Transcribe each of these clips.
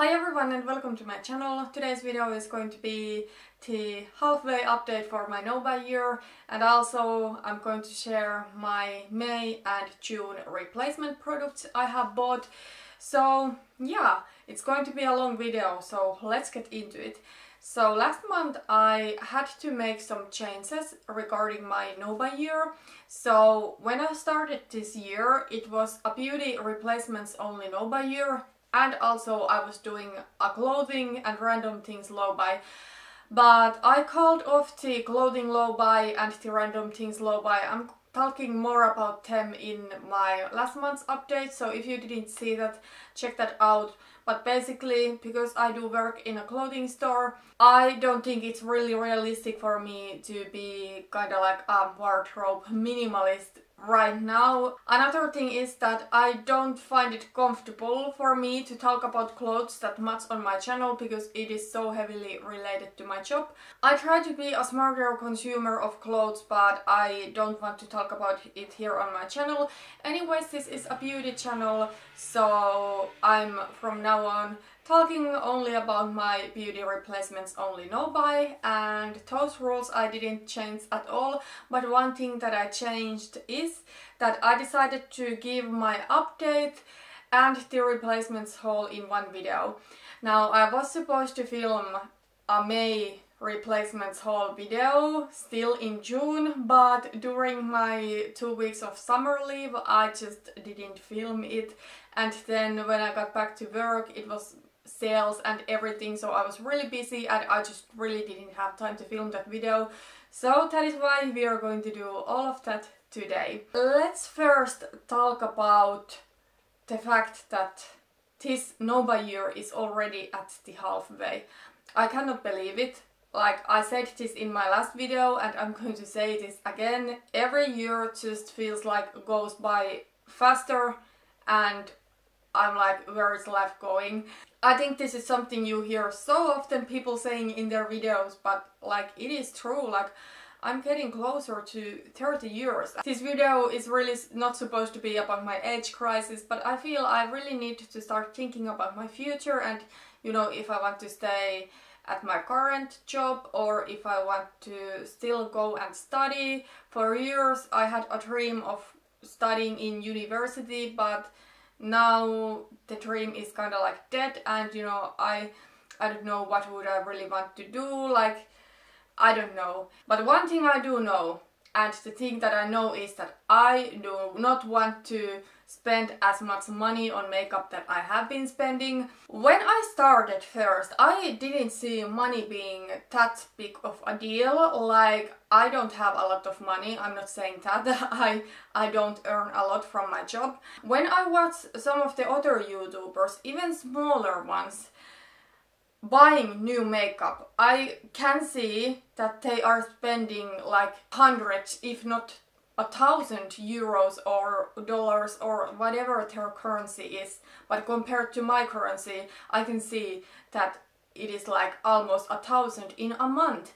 Hi everyone and welcome to my channel. Today's video is going to be the halfway update for my Nova year, and also I'm going to share my May and June replacement products I have bought. So yeah, it's going to be a long video, so let's get into it. So last month I had to make some changes regarding my Nova year. So when I started this year, it was a beauty replacements only Nova year. And also I was doing a clothing and random things low buy. But I called off the clothing low buy and the random things low buy. I'm talking more about them in my last month's update, so if you didn't see that, check that out. But basically, because I do work in a clothing store, I don't think it's really realistic for me to be kind of like a wardrobe minimalist right now. Another thing is that I don't find it comfortable for me to talk about clothes that much on my channel because it is so heavily related to my job. I try to be a smarter consumer of clothes, but I don't want to talk about it here on my channel. Anyways, this is a beauty channel, so I'm from now on talking only about my beauty replacements only no buy, and those rules I didn't change at all. But one thing that I changed is that I decided to give my update and the replacements haul in one video. Now I was supposed to film a May replacements haul video still in June, but during my 2 weeks of summer leave I just didn't film it, and then when I got back to work it was sales and everything, so I was really busy and I just really didn't have time to film that video. So that is why we are going to do all of that today. Let's first talk about the fact that this Nova year is already at the halfway. I cannot believe it. Like I said this in my last video and I'm going to say this again. Every year just feels like goes by faster and I'm like, where is life going? I think this is something you hear so often people saying in their videos, but like it is true. Like I'm getting closer to 30 years. This video is really not supposed to be about my age crisis, but I feel I really need to start thinking about my future and, you know, if I want to stay at my current job or if I want to still go and study. For years I had a dream of studying in university, but now the dream is kind of like dead, and you know, I don't know what would I really want to do, like I don't know. But one thing I do know, and the thing that I know is that I do not want to spend as much money on makeup that I have been spending. When I started first, I didn't see money being that big of a deal. Like I don't have a lot of money, I'm not saying that. I don't earn a lot from my job. When I watch some of the other YouTubers, even smaller ones, buying new makeup, I can see that they are spending like hundreds, if not 1,000 euros or dollars or whatever their currency is. But compared to my currency, I can see that it is like almost 1,000 in a month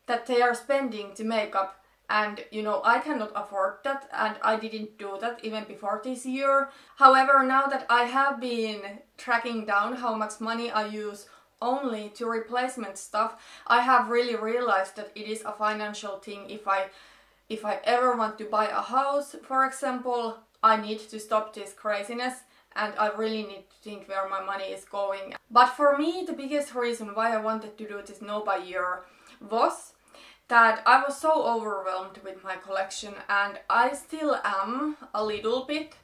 that they are spending to makeup. And you know, I cannot afford that, and I didn't do that even before this year. However, now that I have been tracking down how much money I use only to replacement stuff, I have really realized that it is a financial thing. If I ever want to buy a house, for example, I need to stop this craziness and I really need to think where my money is going. But for me, the biggest reason why I wanted to do this Nova year was that I was so overwhelmed with my collection, and I still am a little bit.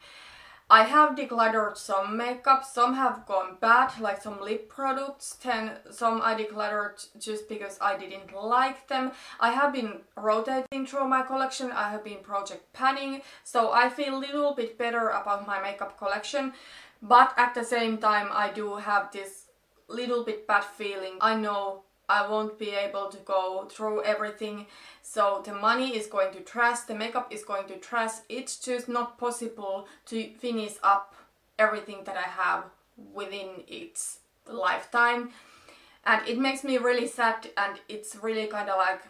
I have decluttered some makeup, some have gone bad, like some lip products, then some I decluttered just because I didn't like them. I have been rotating through my collection, I have been project panning, so I feel a little bit better about my makeup collection. But at the same time I do have this little bit bad feeling. I know I won't be able to go through everything, so the money is going to trash, the makeup is going to trash. It's just not possible to finish up everything that I have within its lifetime, and it makes me really sad, and it's really kind of like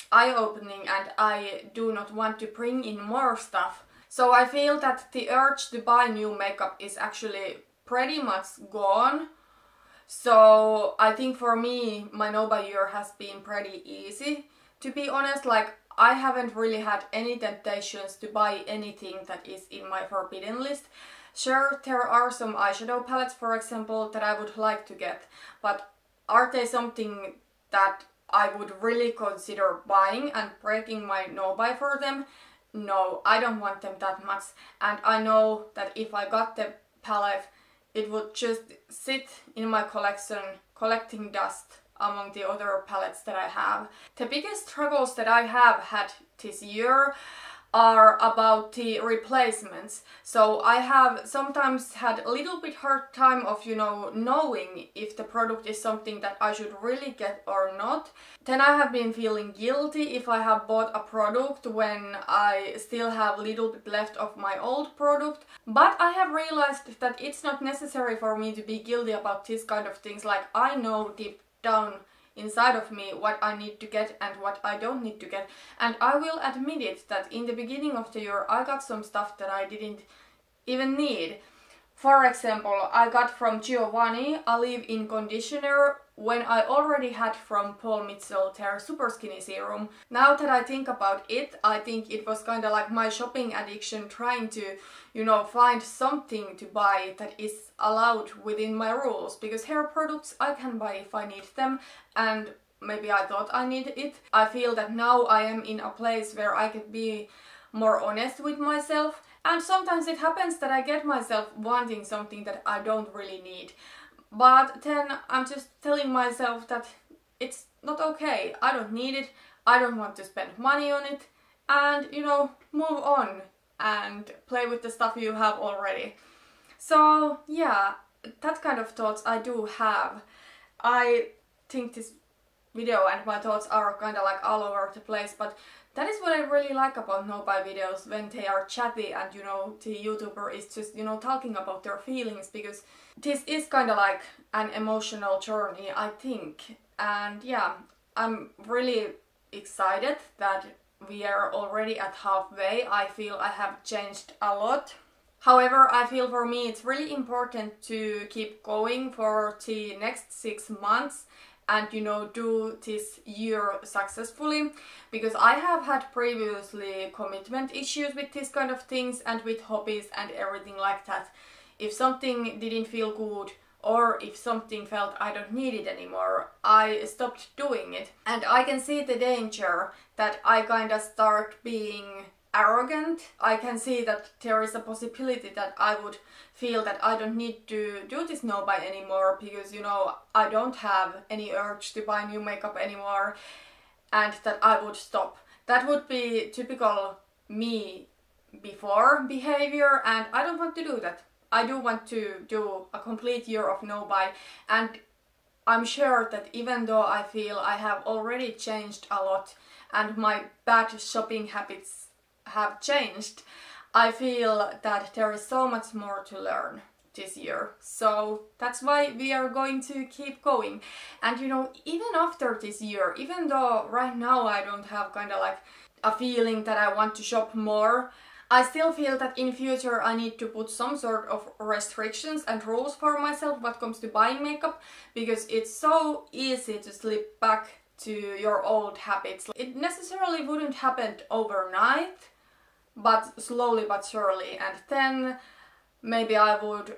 eye-opening, and I do not want to bring in more stuff. So I feel that the urge to buy new makeup is actually pretty much gone. So I think for me, my no buy year has been pretty easy, to be honest. Like, I haven't really had any temptations to buy anything that is in my forbidden list. Sure, there are some eyeshadow palettes, for example, that I would like to get, but are they something that I would really consider buying and breaking my no buy for them? No, I don't want them that much, and I know that if I got the palette, it would just sit in my collection collecting dust among the other palettes that I have. The biggest struggles that I have had this year are about the replacements. So I have sometimes had a little bit hard time of, you know, knowing if the product is something that I should really get or not. Then I have been feeling guilty if I have bought a product when I still have a little bit left of my old product. But I have realized that it's not necessary for me to be guilty about this kind of things. Like, I know deep down inside of me what I need to get and what I don't need to get, and I will admit it that in the beginning of the year I got some stuff that I didn't even need. For example, I got from Giovanni a leave-in conditioner when I already had from Paul Mitchell their super skinny serum. Now that I think about it, I think it was kind of like my shopping addiction, trying to, you know, find something to buy that is allowed within my rules, because hair products I can buy if I need them, and maybe I thought I needed it. I feel that now I am in a place where I can be more honest with myself, and sometimes it happens that I get myself wanting something that I don't really need. But then I'm just telling myself that it's not okay, I don't need it, I don't want to spend money on it, and, you know, move on and play with the stuff you have already. So yeah, that kind of thoughts I do have. I think this video and my thoughts are kind of like all over the place, but that is what I really like about no buy videos, when they are chatty and, you know, the YouTuber is just, you know, talking about their feelings, because this is kind of like an emotional journey, I think. And yeah, I'm really excited that we are already at halfway. I feel I have changed a lot. However, I feel for me it's really important to keep going for the next 6 months and, you know, do this year successfully, because I have had previously commitment issues with this kind of things and with hobbies and everything like that. If something didn't feel good, or if something felt I don't need it anymore, I stopped doing it. And I can see the danger that I kind of start being arrogant. I can see that there is a possibility that I would feel that I don't need to do this no buy anymore, because, you know, I don't have any urge to buy new makeup anymore, and that I would stop. That would be typical me before behavior, and I don't want to do that. I do want to do a complete year of no buy, and I'm sure that even though I feel I have already changed a lot and my bad shopping habits have changed, I feel that there is so much more to learn this year. So that's why we are going to keep going. And, you know, even after this year, even though right now I don't have kind of like a feeling that I want to shop more, I still feel that in future I need to put some sort of restrictions and rules for myself when it comes to buying makeup, because it's so easy to slip back to your old habits. It necessarily wouldn't happen overnight, but slowly but surely, and then maybe I would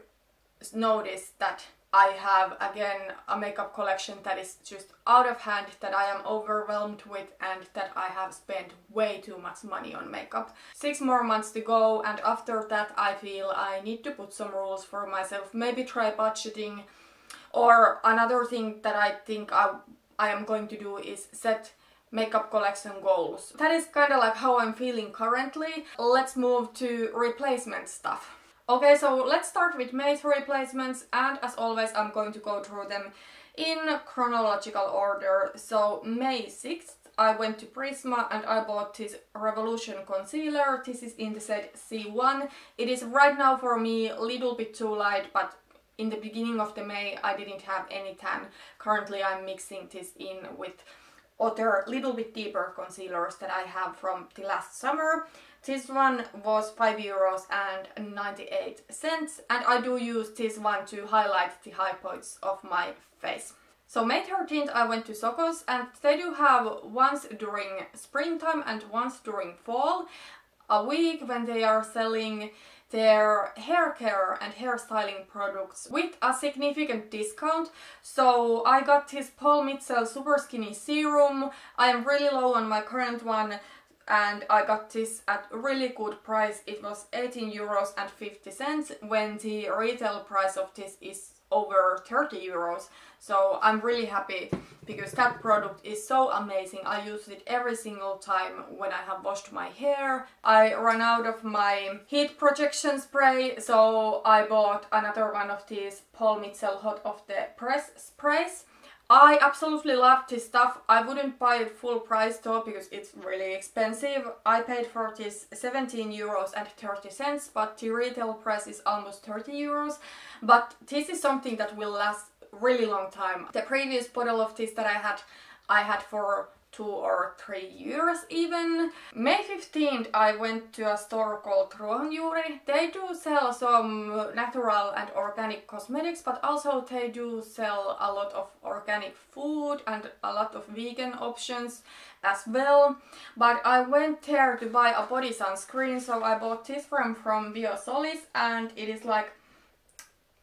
notice that I have again a makeup collection that is just out of hand, that I am overwhelmed with, and that I have spent way too much money on makeup. 6 more months to go, and after that I feel I need to put some rules for myself, maybe try budgeting, or another thing that I think I am going to do is set makeup collection goals. That is kind of like how I'm feeling currently. Let's move to replacement stuff. Okay, so let's start with May's replacements, and as always I'm going to go through them in chronological order. So May 6th I went to Prisma and I bought this Revolution concealer. This is in the shade C1. It is right now for me a little bit too light, but in the beginning of the May I didn't have any tan. Currently I'm mixing this in with other little bit deeper concealers that I have from the last summer. This one was €5.98 and I do use this one to highlight the high points of my face. So May 13th I went to Sokos and they do have once during springtime and once during fall a week when they are selling their hair care and hairstyling products with a significant discount. So I got this Balm Super Skinny Serum. I am really low on my current one and I got this at a really good price. It was €18.50 when the retail price of this is over €30. So I'm really happy because that product is so amazing. I use it every single time when I have washed my hair. I ran out of my heat projection spray, so I bought another one of these Balm Hot Off the Press sprays. I absolutely love this stuff. I wouldn't buy it full price though because it's really expensive. I paid for this €17.30, but the retail price is almost €30. But this is something that will last really long time. The previous bottle of this that I had for 2 or 3 years even. May 15th I went to a store called Hurraw. They do sell some natural and organic cosmetics, but also they do sell a lot of organic food and a lot of vegan options as well. But I went there to buy a body sunscreen, so I bought this from Biosolis and it is like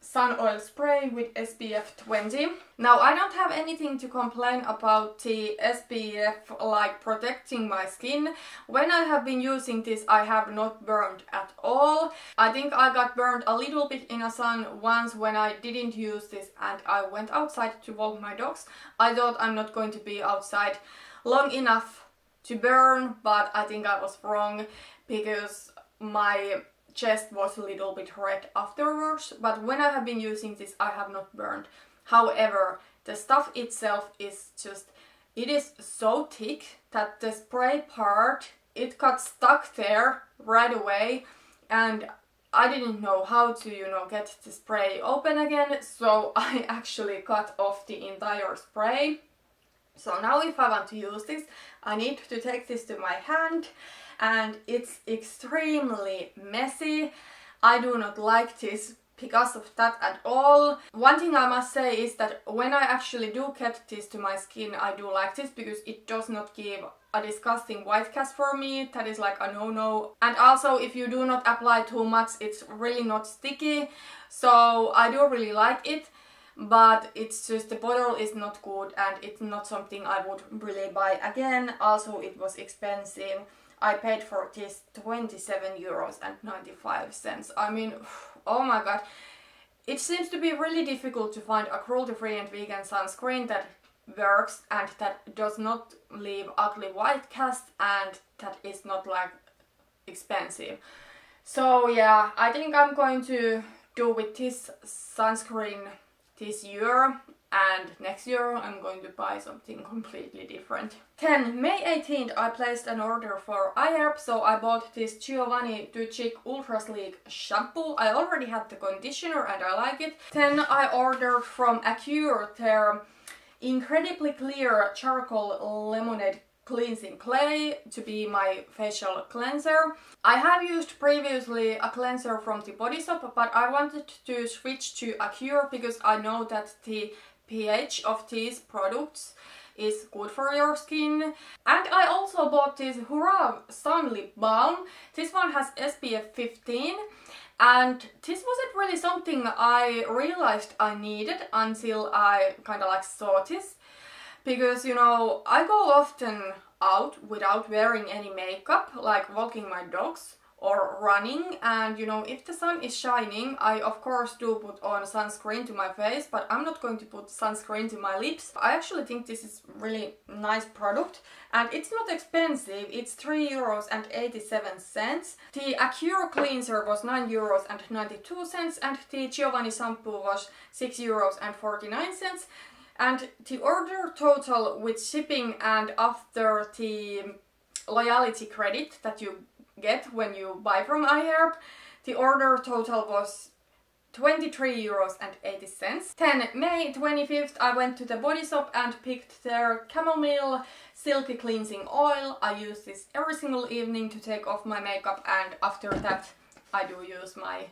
sun oil spray with SPF 20. Now I don't have anything to complain about the SPF like protecting my skin. When I have been using this I have not burned at all. I think I got burned a little bit in the sun once when I didn't use this and I went outside to walk my dogs. I thought I'm not going to be outside long enough to burn, but I think I was wrong because my chest was a little bit red afterwards, but when I have been using this I have not burned. However, the stuff itself is just, it is so thick that the spray part, it got stuck there right away and I didn't know how to, you know, get the spray open again, so I actually cut off the entire spray. So now if I want to use this, I need to take this to my hand and it's extremely messy. I do not like this because of that at all. One thing I must say is that when I actually do get this to my skin, I do like this because it does not give a disgusting white cast for me. That is like a no-no. And also if you do not apply too much, it's really not sticky. So I do really like it. But it's just the bottle is not good and it's not something I would really buy again. Also it was expensive. I paid for this €27.95. I mean, oh my god. It seems to be really difficult to find a cruelty-free and vegan sunscreen that works and that does not leave ugly white cast and that is not like expensive. So yeah, I think I'm going to do with this sunscreen this year, and next year I'm going to buy something completely different. Then May 18th I placed an order for eye herb, so I bought this Giovanni Chek Ultra Sleek shampoo. I already had the conditioner and I like it. Then I ordered from Acure their incredibly clear charcoal lemonade cleansing clay to be my facial cleanser. I have used previously a cleanser from the Body Shop, but I wanted to switch to Acure because I know that the pH of these products is good for your skin. And I also bought this Hurraw Sun Lip Balm. This one has SPF 15 and this wasn't really something I realized I needed until I kind of like saw this. Because, you know, I go often out without wearing any makeup, like walking my dogs or running, and you know, if the sun is shining, I of course do put on sunscreen to my face, but I'm not going to put sunscreen to my lips. I actually think this is really nice product and it's not expensive. It's €3.87. The Acure cleanser was €9.92 and the Giovanni shampoo was €6.49. And the order total with shipping and after the loyalty credit that you get when you buy from iHerb, the order total was €23.80. Then May 25th I went to the body shop and picked their chamomile silky cleansing oil. I use this every single evening to take off my makeup, and after that I do use my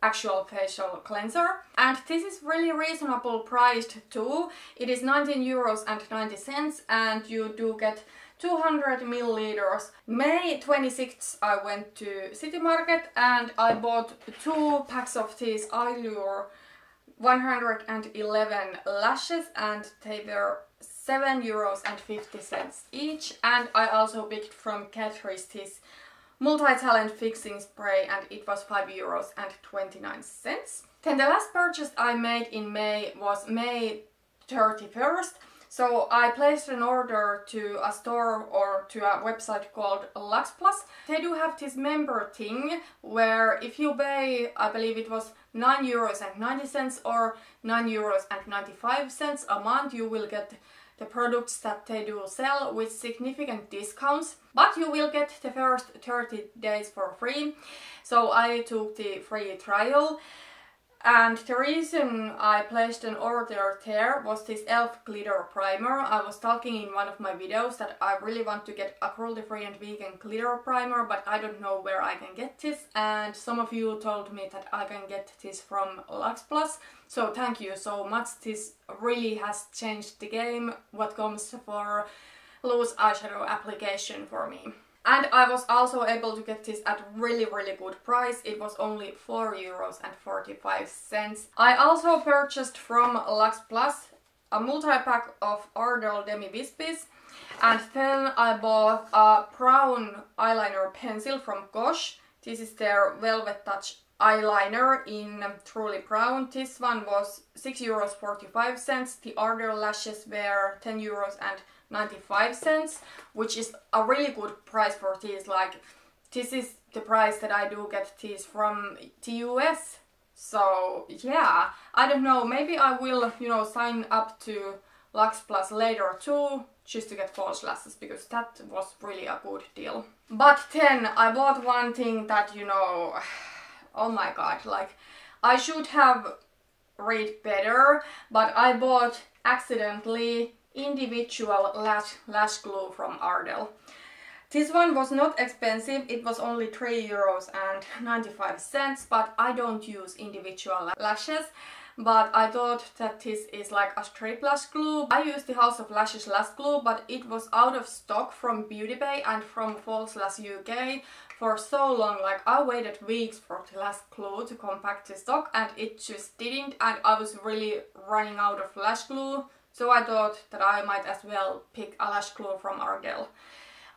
actual facial cleanser. And this is really reasonable priced too. It is €19.90 and you do get 200 milliliters. May 26th I went to City Market and I bought 2 packs of these Acure 111 lashes and they were €7.50 each. And I also picked from Catrice this multi-talent fixing spray and it was €5.29. Then the last purchase I made in May was May 31st. So I placed an order to a store or to a website called Lux Plus. They do have this member thing where if you pay, I believe it was €9.90 or €9.95 a month, you will get the products that they do sell with significant discounts, but you will get the first 30 days for free. So I took the free trial, and the reason I placed an order there was this e.l.f. glitter primer. I was talking in one of my videos that I really want to get a cruelty-free and vegan glitter primer, but I don't know where I can get this, and some of you told me that I can get this from Lux Plus. So thank you so much. This really has changed the game what comes for loose eyeshadow application for me. And I was also able to get this at really good price. It was only €4.45. I also purchased from Lux Plus a multi-pack of Ardell Demi Wispies, and then I bought a brown eyeliner pencil from Gosh. This is their Velvet Touch eyeliner in Truly Brown. This one was €6.45. The Ardell lashes were €10.95, which is a really good price for these. Like, this is the price that I do get these from the US. So yeah, I don't know, maybe I will, you know, sign up to Lux Plus later too, just to get false lashes, because that was really a good deal. But then I bought one thing that, you know, oh my god, like, I should have read better, but I bought accidentally individual lash glue from Ardell. This one was not expensive, it was only €3.95, but I don't use individual lashes. But I thought that this is like a strip lash glue. I used the House of Lashes lash glue, but it was out of stock from Beauty Bay and from False Lash UK for so long. Like, I waited weeks for the lash glue to come back to stock and it just didn't, and I was really running out of lash glue. So I thought that I might as well pick a lash glue from Ardell.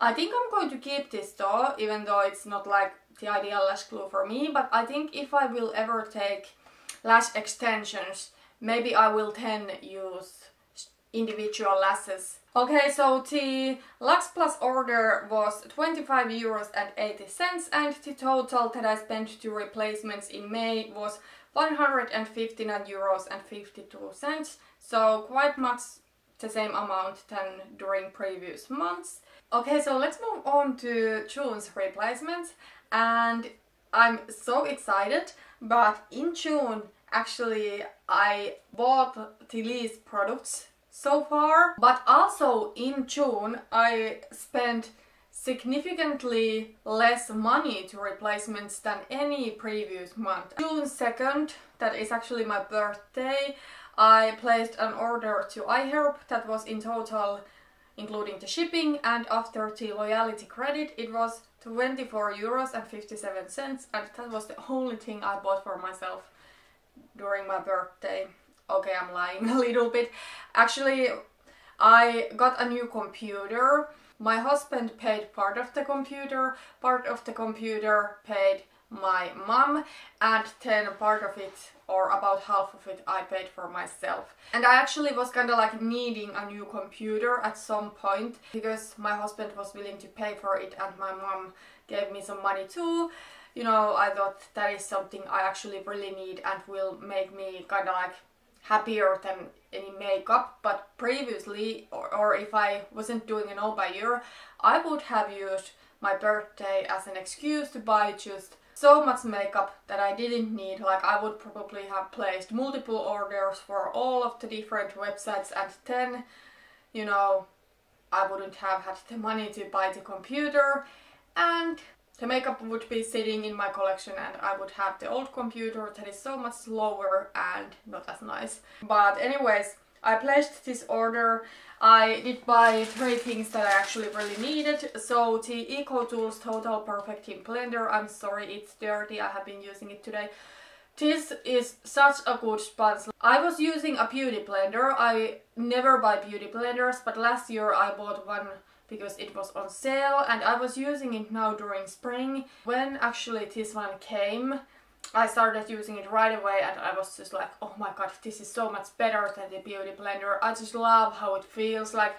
I think I'm going to keep this though, even though it's not like the ideal lash glue for me, but I think if I will ever take lash extensions, maybe I will then use individual lashes. Okay, so the Lux Plus order was €25.80 and the total that I spent to replacements in May was €159.52. So quite much the same amount than during previous months. Okay, so let's move on to June's replacements, and I'm so excited, but in June actually I bought the least products so far, but also in June I spent significantly less money to replacements than any previous month. June 2nd, that is actually my birthday, I placed an order to iHerb that was in total, including the shipping and after the loyalty credit, it was €24.57, and that was the only thing I bought for myself during my birthday. Okay, I'm lying a little bit. Actually, I got a new computer. My husband paid part of the computer paid my mom, and then part of it, or about half of it, I paid for myself. And I actually was kind of like needing a new computer at some point because my husband was willing to pay for it and my mom gave me some money too. You know, I thought that is something I actually really need and will make me kind of like happier than any makeup. But previously, or if I wasn't doing an all by year, I would have used my birthday as an excuse to buy just so much makeup that I didn't need. Like I would probably have placed multiple orders for all of the different websites, and then, you know, I wouldn't have had the money to buy the computer, and the makeup would be sitting in my collection, and I would have the old computer that is so much slower and not as nice. But anyways, I placed this order. I did buy 3 things that I actually really needed. So the EcoTools Total Perfecting Blender, I'm sorry it's dirty, I have been using it today. This is such a good sponge. I was using a beauty blender. I never buy beauty blenders, but last year I bought one because it was on sale, and I was using it now during spring. When actually this one came, I started using it right away, and I was just like, oh my god, this is so much better than the beauty blender. I just love how it feels. Like,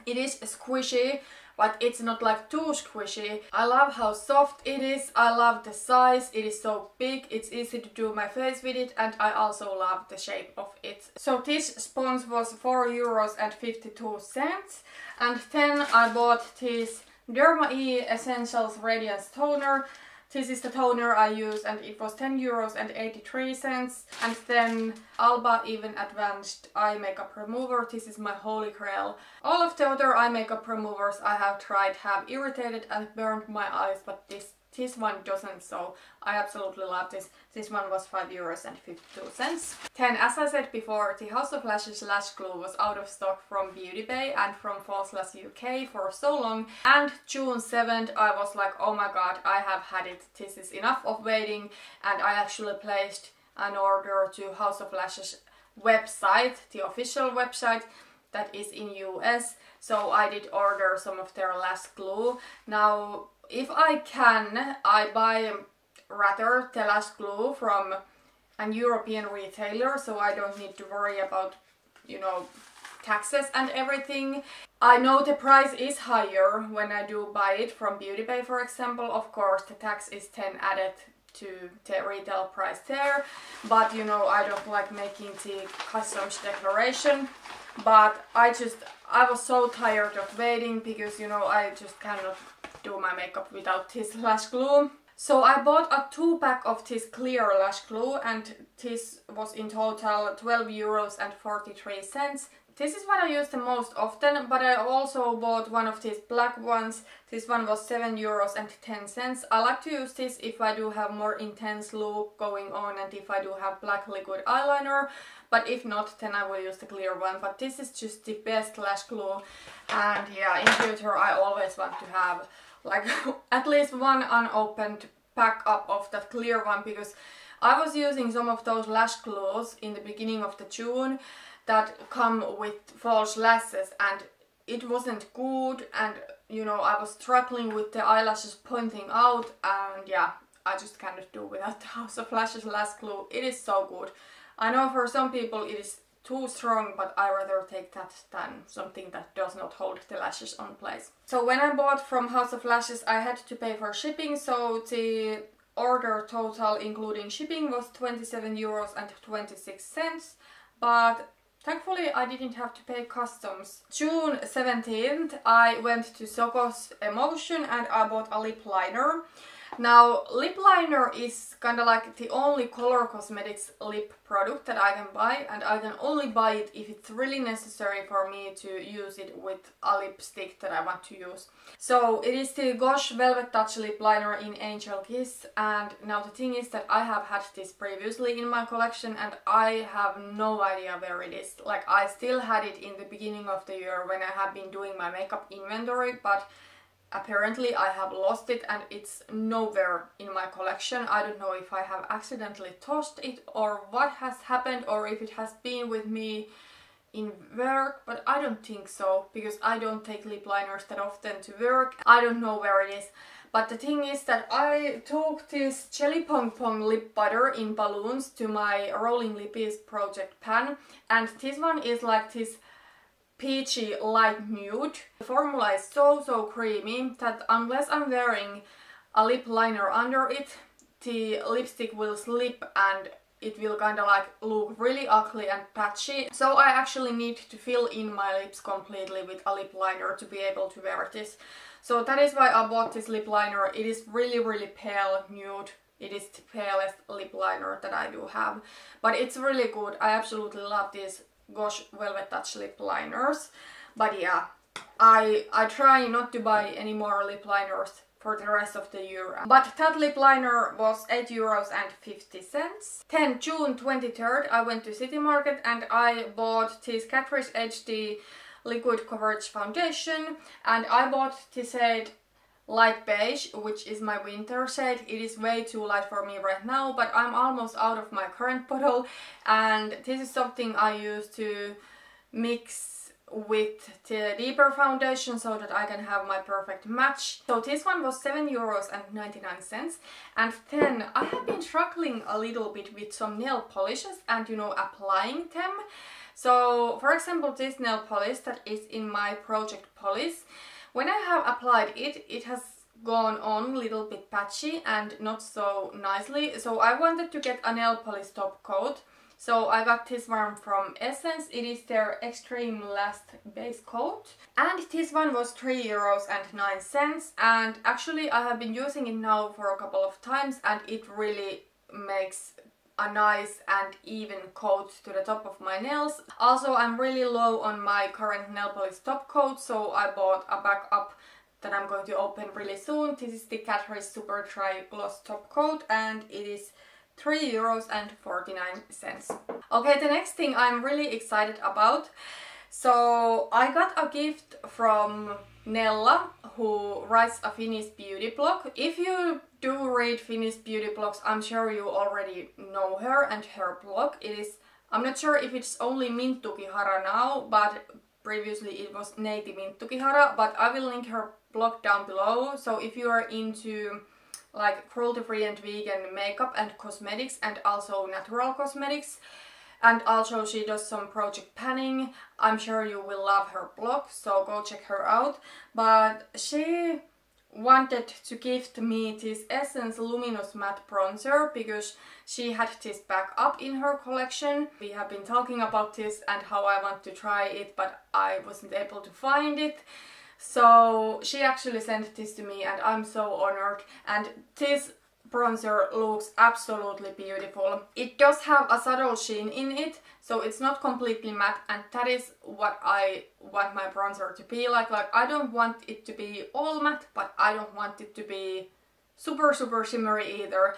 it is squishy, but it's not like too squishy. I love how soft it is. I love the size. It is so big. It's easy to do my face with it, and I also love the shape of it. So this sponge was €4.52, and then I bought this Derma E Essentials Radiance Toner. This is the toner I use, and it was €10.83. And then Alba Even Advanced Eye Makeup Remover. This is my holy grail. All of the other eye makeup removers I have tried have irritated and burned my eyes, but this one doesn't, so I absolutely love this. This one was €5.52. Then, as I said before, the House of Lashes lash glue was out of stock from Beauty Bay and from False Lash UK for so long, and June 7th I was like, oh my god, I have had it, this is enough of waiting, and I actually placed an order to House of Lashes website, the official website that is in US, so I did order some of their lash glue. Now, if I can, I buy rather the lash glue from an European retailer, so I don't need to worry about, you know, taxes and everything. I know the price is higher when I do buy it from Beauty Bay, for example. Of course, the tax is then added to the retail price there, but you know, I don't like making the customs declaration. But I was so tired of waiting because, you know, I just cannot do my makeup without this lash glue. So I bought a 2-pack of this clear lash glue, and this was in total €12.43. This is what I use the most often, but I also bought one of these black ones. This one was €7.10. I like to use this if I do have more intense look going on and if I do have black liquid eyeliner, but if not, then I will use the clear one. But this is just the best lash glue, and yeah, in future I always want to have like at least one unopened pack up of that clear one, because I was using some of those lash glues in the beginning of the June that come with false lashes, and it wasn't good, and you know, I was struggling with the eyelashes pointing out, and yeah, I just cannot do without the House of Lashes lash glue. It is so good. I know for some people it is too strong, but I rather take that than something that does not hold the lashes on place. So when I bought from House of Lashes, I had to pay for shipping, so the order total including shipping was €27.26, but thankfully I didn't have to pay customs. June 17th I went to Soko's Emotion and I bought a lip liner. Now, lip liner is kind of like the only color cosmetics lip product that I can buy, and I can only buy it if it's really necessary for me to use it with a lipstick that I want to use. So it is the Gosh Velvet Touch lip liner in Angel Kiss, and now the thing is that I have had this previously in my collection and I have no idea where it is. Like, I still had it in the beginning of the year when I have been doing my makeup inventory, but apparently I have lost it and it's nowhere in my collection. I don't know if I have accidentally tossed it or what has happened, or if it has been with me in work, but I don't think so, because I don't take lip liners that often to work. I don't know where it is. But the thing is that I took this Jelly Pong Pong lip butter in balloons to my Rolling Lippies project pan, and this one is like this peachy light nude. The formula is so creamy that unless I'm wearing a lip liner under it, the lipstick will slip and it will kind of like look really ugly and patchy. So I actually need to fill in my lips completely with a lip liner to be able to wear this. So that is why I bought this lip liner. It is really pale nude. It is the palest lip liner that I do have. But it's really good. I absolutely love these Gosh Velvet Touch lip liners. But yeah, I try not to buy any more lip liners for the rest of the year. But that lip liner was €8.50. Then June 23rd I went to City Market and I bought this Catrice HD Liquid Coverage Foundation, and I bought this shade Light Beige, which is my winter shade. It is way too light for me right now, but I'm almost out of my current bottle, and this is something I use to mix with the deeper foundation so that I can have my perfect match. So this one was €7.99, and then I have been struggling a little bit with some nail polishes and, you know, applying them. So for example, this nail polish that is in my Project Polish, when I have applied it, it has gone on a little bit patchy and not so nicely. So I wanted to get a nail polish top coat. So I got this one from Essence. It is their Extreme Last Base Coat. And this one was €3.09. And actually I have been using it now for a couple of times and it really makes a nice and even coat to the top of my nails. Also, I'm really low on my current nail polish top coat, so I bought a backup that I'm going to open really soon. This is the Catrice Super Dry Gloss Top Coat and it is €3.49. Okay, the next thing I'm really excited about. So I got a gift from Nella, who writes a Finnish beauty blog. If you do read Finnish beauty blogs, I'm sure you already know her and her blog. It is, I'm not sure if it's only Minttukihara now, but previously it was Neiti Minttukihara, but I will link her blog down below. So if you are into like cruelty-free and vegan makeup and cosmetics and also natural cosmetics, and also she does some project panning, I'm sure you will love her blog, so go check her out. But she wanted to gift me this Essence Luminous Matte Bronzer because she had this back up in her collection. We have been talking about this and how I want to try it, but I wasn't able to find it. So she actually sent this to me and I'm so honored. And this bronzer looks absolutely beautiful. It does have a subtle sheen in it, so it's not completely matte, and that is what I want my bronzer to be like. Like, I don't want it to be all matte, but I don't want it to be super shimmery either.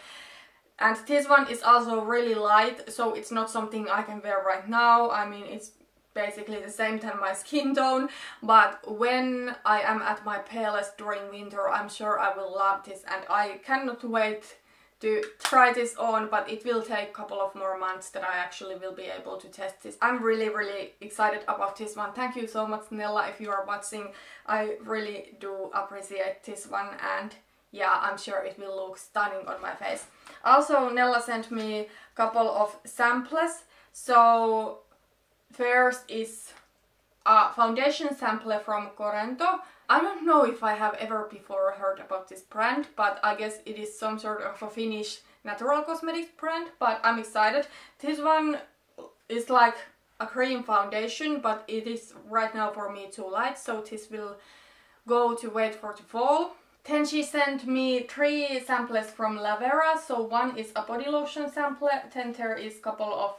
And this one is also really light, so it's not something I can wear right now. I mean, it's basically the same than my skin tone, but when I am at my palest during winter, I'm sure I will love this, and I cannot wait to try this on, but it will take a couple of more months that I actually will be able to test this. I'm really excited about this one. Thank you so much, Nella, if you are watching. I really do appreciate this one, and yeah, I'm sure it will look stunning on my face. Also, Nella sent me a couple of samples. So first is a foundation sample from Corento. I don't know if I have ever before heard about this brand, but I guess it is some sort of a Finnish natural cosmetics brand, but I'm excited. This one is like a cream foundation, but it is right now for me too light, so this will go to wait for the fall. Then she sent me 3 samples from Lavera. So one is a body lotion sample, then there is a couple of,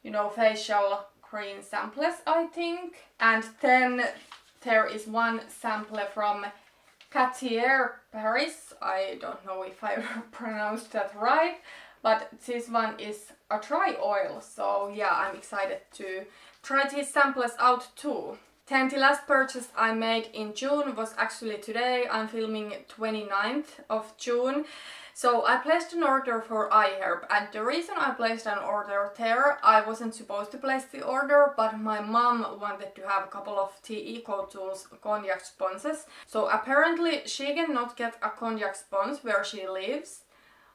you know, facial cream samples, I think. And then there is one sample from Acure Paris. I don't know if I pronounced that right, but this one is a dry oil. So yeah, I'm excited to try these samples out too. Then the last purchase I made in June was actually today. I'm filming 29th of June. So I placed an order for iHerb, and the reason I placed an order there, I wasn't supposed to place the order, but my mom wanted to have a couple of Tea Eco Tools cognac sponges. So apparently she cannot get a cognac sponge where she lives,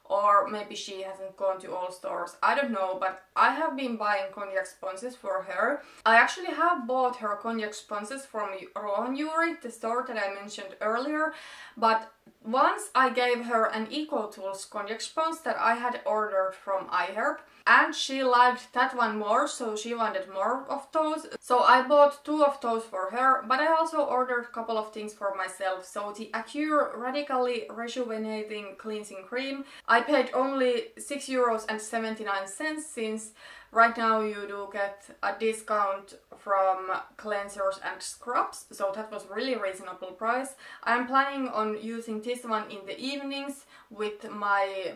or maybe she hasn't gone to all stores, I don't know, but I have been buying cognac sponges for her. I actually have bought her cognac sponges from Hurraw, the store that I mentioned earlier, but once I gave her an EcoTools cognac sponge that I had ordered from iHerb, and she liked that one more, so she wanted more of those. So I bought 2 of those for her, but I also ordered a couple of things for myself. So the Acure Radically Rejuvenating Cleansing Cream, I paid only €6.79 since right now you do get a discount from cleansers and scrubs, so that was really reasonable price. I'm planning on using this one in the evenings with my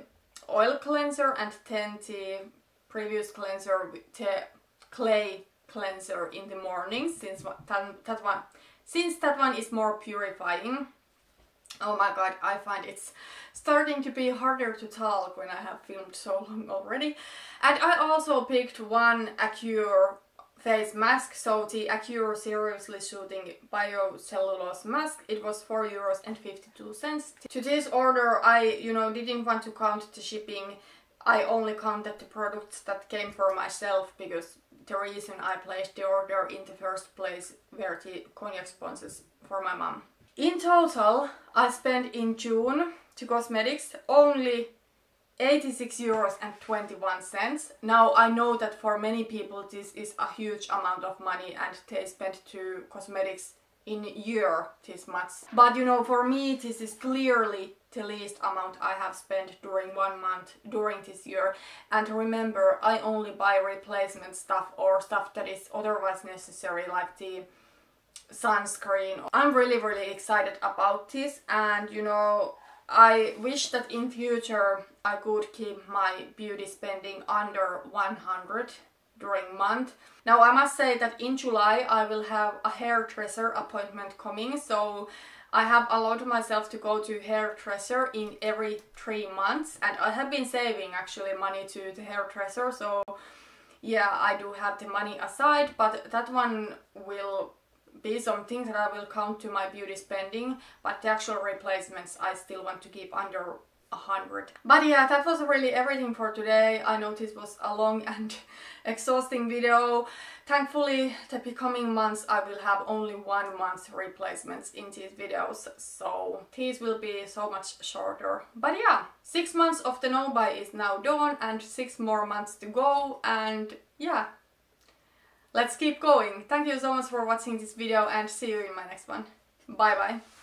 oil cleanser and then the previous cleanser with the clay cleanser in the morning, since that one is more purifying. Oh my god, I find it's starting to be harder to talk when I have filmed so long already. And I also picked one Acure face mask, so the Acure Seriously Soothing Biocellulose mask. It was €4.52. To this order I, didn't want to count the shipping. I only counted the products that came for myself, because the reason I placed the order in the first place were the cognac sponges for my mom. In total, I spent in June to cosmetics only €86.21. Now I know that for many people this is a huge amount of money and they spend to cosmetics in a year this much. But for me this is clearly the least amount I have spent during 1 month during this year. And remember, I only buy replacement stuff or stuff that is otherwise necessary, like the sunscreen. I'm really excited about this, and I wish that in future I could keep my beauty spending under 100 during month. Now I must say that in July I will have a hairdresser appointment coming, so I have allowed myself to go to hairdresser in every 3 months, and I have been saving actually money to the hairdresser, so yeah, I do have the money aside, but that one will be something that I will count to my beauty spending, but the actual replacements I still want to keep under 100. But yeah, that was really everything for today. I know this was a long and exhausting video. Thankfully, the coming months I will have only 1 month's replacements in these videos, so these will be so much shorter. But yeah, 6 months of the no-buy is now done and 6 more months to go, and yeah, let's keep going. Thank you so much for watching this video and see you in my next one. Bye bye.